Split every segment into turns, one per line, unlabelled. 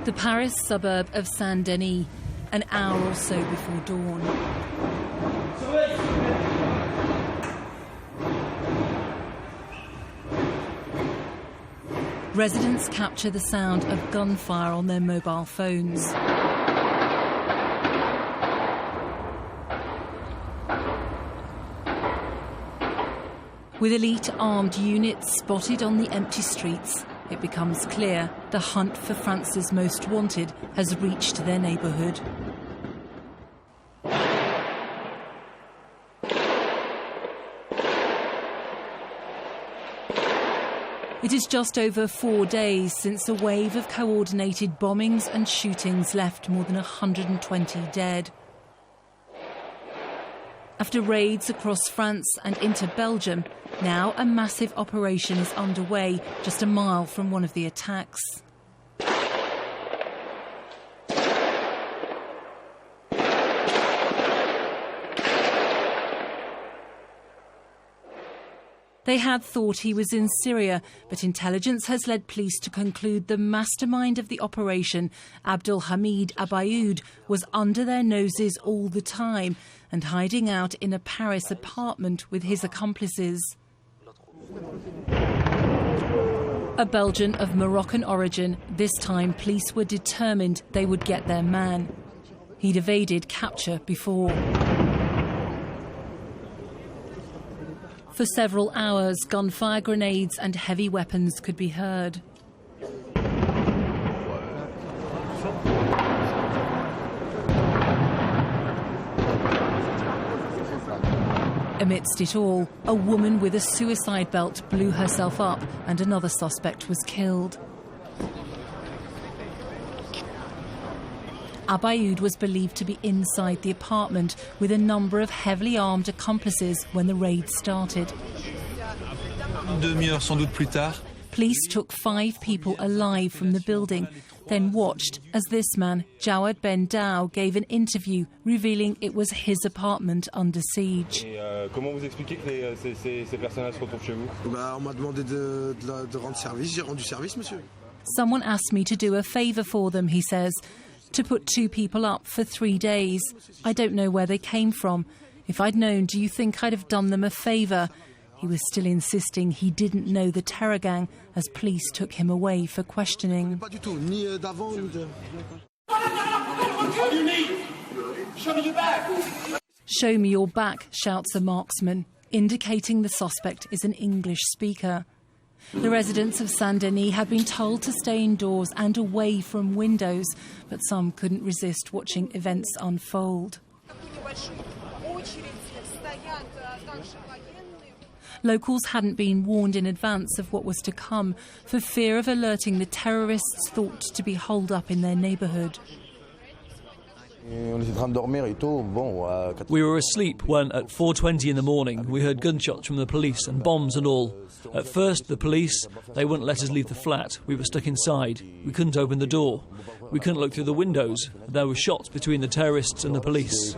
The Paris suburb of Saint-Denis, an hour or so before dawn. Residents capture the sound of gunfire on their mobile phones. With elite armed units spotted on the empty streets, it becomes clear the hunt for France's most wanted has reached their neighbourhood. It is just over 4 days since a wave of coordinated bombings and shootings left more than 120 dead. After raids across France and into Belgium, now a massive operation is underway just a mile from one of the attacks. They had thought he was in Syria, but intelligence has led police to conclude the mastermind of the operation, Abdelhamid Abayoud, was under their noses all the time and hiding out in a Paris apartment with his accomplices. A Belgian of Moroccan origin, this time police were determined they would get their man. He'd evaded capture before. For several hours, gunfire, grenades and heavy weapons could be heard. Amidst it all, a woman with a suicide belt blew herself up and another suspect was killed. Abayoud was believed to be inside the apartment with a number of heavily armed accomplices when the raid started. Police took 5 people alive from the building, then watched as this man, Jawad Ben Dao, gave an interview revealing it was his apartment under siege.
Comment vous expliquez que ces personnes-là se retrouvent chez vous? On m'a demandé de rendre service, j'ai rendu service, monsieur.
Someone asked me to do a favour for them, he says, to put 2 people up for 3 days. I don't know where they came from. If I'd known, do you think I'd have done them a favour? He was still insisting he didn't know the terror gang as police took him away for questioning. Show me your back, shouts a marksman, indicating the suspect is an English speaker. The residents of Saint-Denis had been told to stay indoors and away from windows, but some couldn't resist watching events unfold. Locals hadn't been warned in advance of what was to come for fear of alerting the terrorists thought to be holed up in their neighbourhood.
We were asleep when, at 4:20 in the morning, we heard gunshots from the police and bombs and all. At first, the police, they wouldn't let us leave the flat. We were stuck inside. We couldn't open the door. We couldn't look through the windows. There were shots between the terrorists and the police.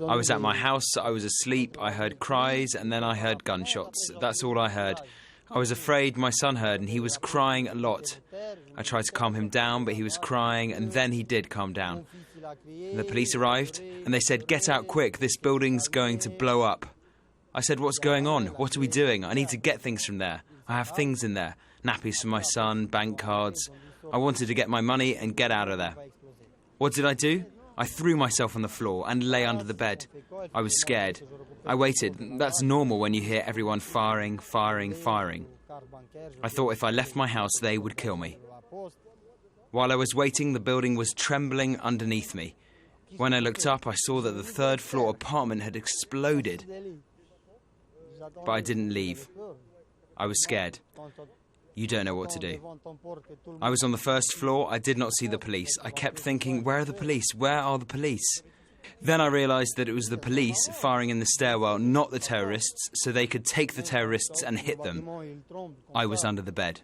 I was at my house, I was asleep, I heard cries and then I heard gunshots. That's all I heard. I was afraid my son heard and he was crying a lot. I tried to calm him down, but he was crying and then he did calm down. The police arrived and they said, "Get out quick, this building's going to blow up." I said, "What's going on? What are we doing? I need to get things from there. I have things in there, nappies for my son, bank cards. I wanted to get my money and get out of there." What did I do? I threw myself on the floor and lay under the bed. I was scared. I waited. That's normal when you hear everyone firing. I thought if I left my house, they would kill me. While I was waiting, the building was trembling underneath me. When I looked up, I saw that the 3rd floor apartment had exploded. But I didn't leave. I was scared. You don't know what to do. I was on the 1st floor. I did not see the police. I kept thinking, where are the police? Where are the police? Then I realised that it was the police firing in the stairwell, not the terrorists, so they could take the terrorists and hit them. I was under the bed.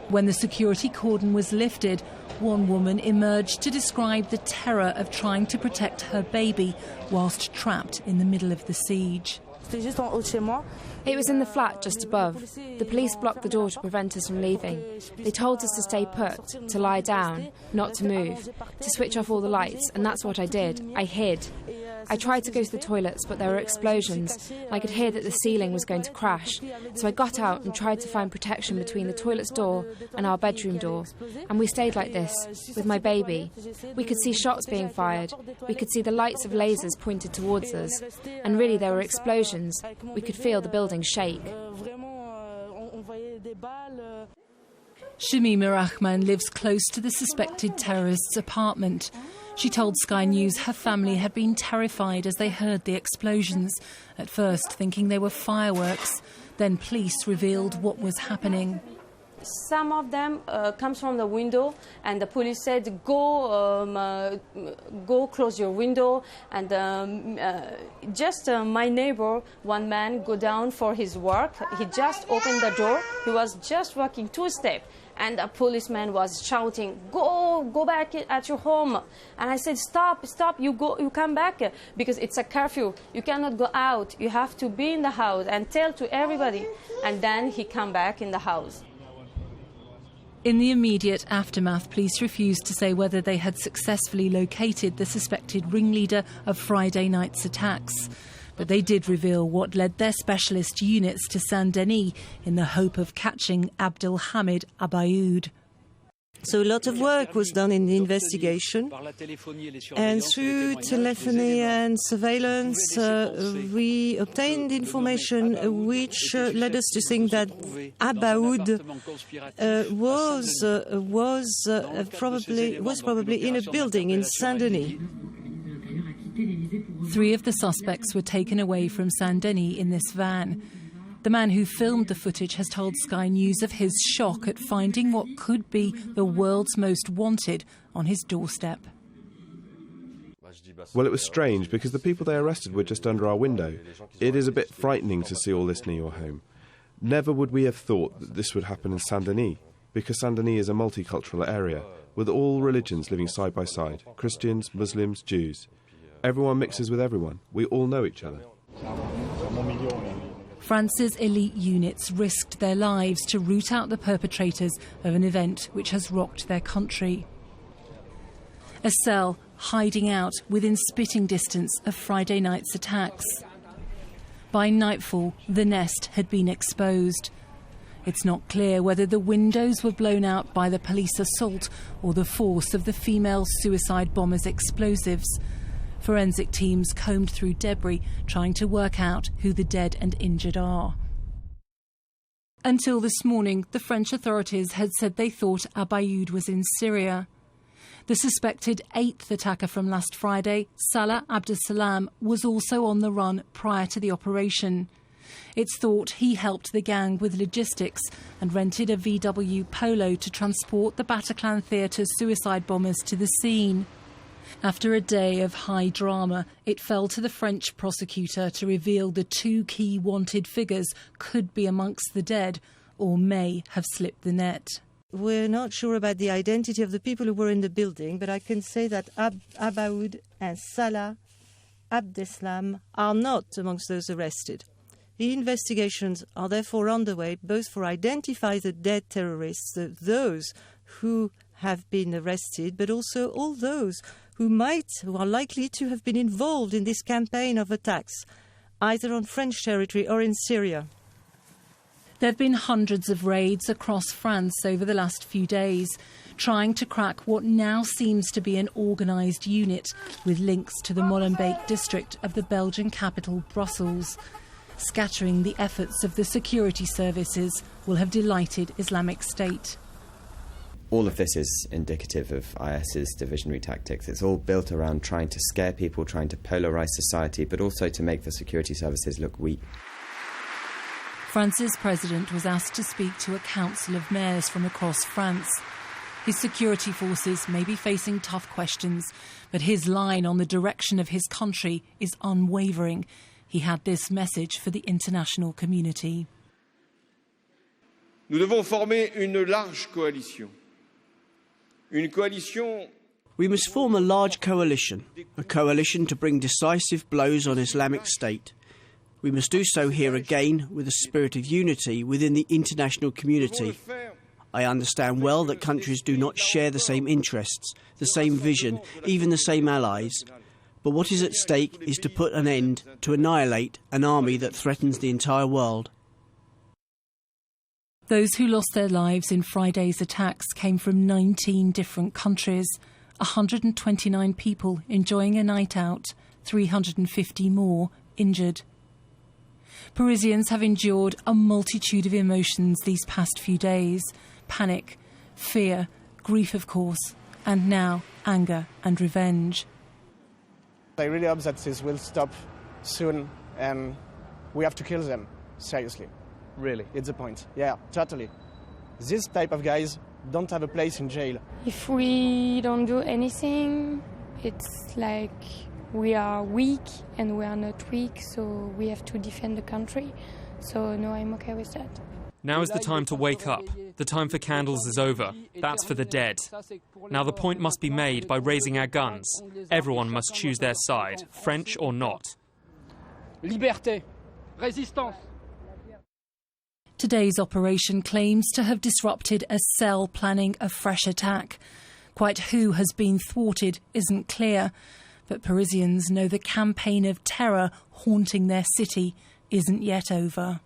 When the security cordon was lifted, one woman emerged to describe the terror of trying to protect her baby whilst trapped in the middle of the siege.
It was in the flat just above. The police blocked the door to prevent us from leaving. They told us to stay put, to lie down, not to move, to switch off all the lights, and that's what I did. I hid. I tried to go to the toilets, but there were explosions. I could hear that the ceiling was going to crash. So I got out and tried to find protection between the toilet's door and our bedroom door. And we stayed like this, with my baby. We could see shots being fired. We could see the lights of lasers pointed towards us. And really, there were explosions. We could feel the building shake.
Shamima Rahman lives close to the suspected terrorist's apartment. She told Sky News her family had been terrified as they heard the explosions, at first thinking they were fireworks. Then police revealed what was happening.
Some of them comes from the window, and the police said, go close your window. And my neighbor, one man, go down for his work. He just opened the door. He was just walking 2 steps. And a policeman was shouting, go back at your home. And I said, stop, you come back, because it's a curfew. You cannot go out. You have to be in the house and tell to everybody. And then he come back in the house.
In the immediate aftermath, police refused to say whether they had successfully located the suspected ringleader of Friday night's attacks. But they did reveal what led their specialist units to Saint Denis in the hope of catching Abdelhamid Abayoud.
So a lot of work was done in the investigation, and through telephony and surveillance we obtained information which led us to think that Abayoud was probably in a building in Saint-Denis.
3 of the suspects were taken away from Saint Denis in this van. The man who filmed the footage has told Sky News of his shock at finding what could be the world's most wanted on his doorstep.
Well, it was strange because the people they arrested were just under our window. It is a bit frightening to see all this near your home. Never would we have thought that this would happen in Saint Denis, because Saint Denis is a multicultural area with all religions living side by side, Christians, Muslims, Jews. Everyone mixes with everyone. We all know each other.
France's elite units risked their lives to root out the perpetrators of an event which has rocked their country. A cell hiding out within spitting distance of Friday night's attacks. By nightfall, the nest had been exposed. It's not clear whether the windows were blown out by the police assault or the force of the female suicide bomber's explosives. Forensic teams combed through debris, trying to work out who the dead and injured are. Until this morning, the French authorities had said they thought Abayoud was in Syria. The suspected 8th attacker from last Friday, Salah Abdeslam, was also on the run prior to the operation. It's thought he helped the gang with logistics and rented a VW Polo to transport the Bataclan Theatre's suicide bombers to the scene. After a day of high drama, it fell to the French prosecutor to reveal the 2 key wanted figures could be amongst the dead or may have slipped the net.
We're not sure about the identity of the people who were in the building, but I can say that Abayoud and Salah Abdeslam are not amongst those arrested. The investigations are therefore underway, both for identifying the dead terrorists, those who have been arrested, but also all those who are likely to have been involved in this campaign of attacks, either on French territory or in Syria.
There have been hundreds of raids across France over the last few days, trying to crack what now seems to be an organised unit with links to the Molenbeek district of the Belgian capital, Brussels. Scattering the efforts of the security services will have delighted Islamic State.
All of this is indicative of IS's divisionary tactics. It's all built around trying to scare people, trying to polarise society, but also to make the security services look weak.
France's president was asked to speak to a council of mayors from across France. His security forces may be facing tough questions, but his line on the direction of his country is unwavering. He had this message for the international community.
Nous devons former une large coalition. Une coalition.
We must form a large coalition, a coalition to bring decisive blows on Islamic State. We must do so here again with a spirit of unity within the international community. I understand well that countries do not share the same interests, the same vision, even the same allies. But what is at stake is to put an end, to annihilate an army that threatens the entire world.
Those who lost their lives in Friday's attacks came from 19 different countries. 129 people enjoying a night out, 350 more injured. Parisians have endured a multitude of emotions these past few days. Panic, fear, grief of course, and now anger and revenge.
I really hope that this will stop soon and we have to kill them, seriously. Really, it's the point. Yeah, totally. This type of guys don't have a place in jail.
If we don't do anything, it's like we are weak and we are not weak, so we have to defend the country. So no, I'm okay with that.
Now is the time to wake up. The time for candles is over. That's for the dead. Now the point must be made by raising our guns. Everyone must choose their side, French or not.
Liberté, résistance.
Today's operation claims to have disrupted a cell planning a fresh attack. Quite who has been thwarted isn't clear, but Parisians know the campaign of terror haunting their city isn't yet over.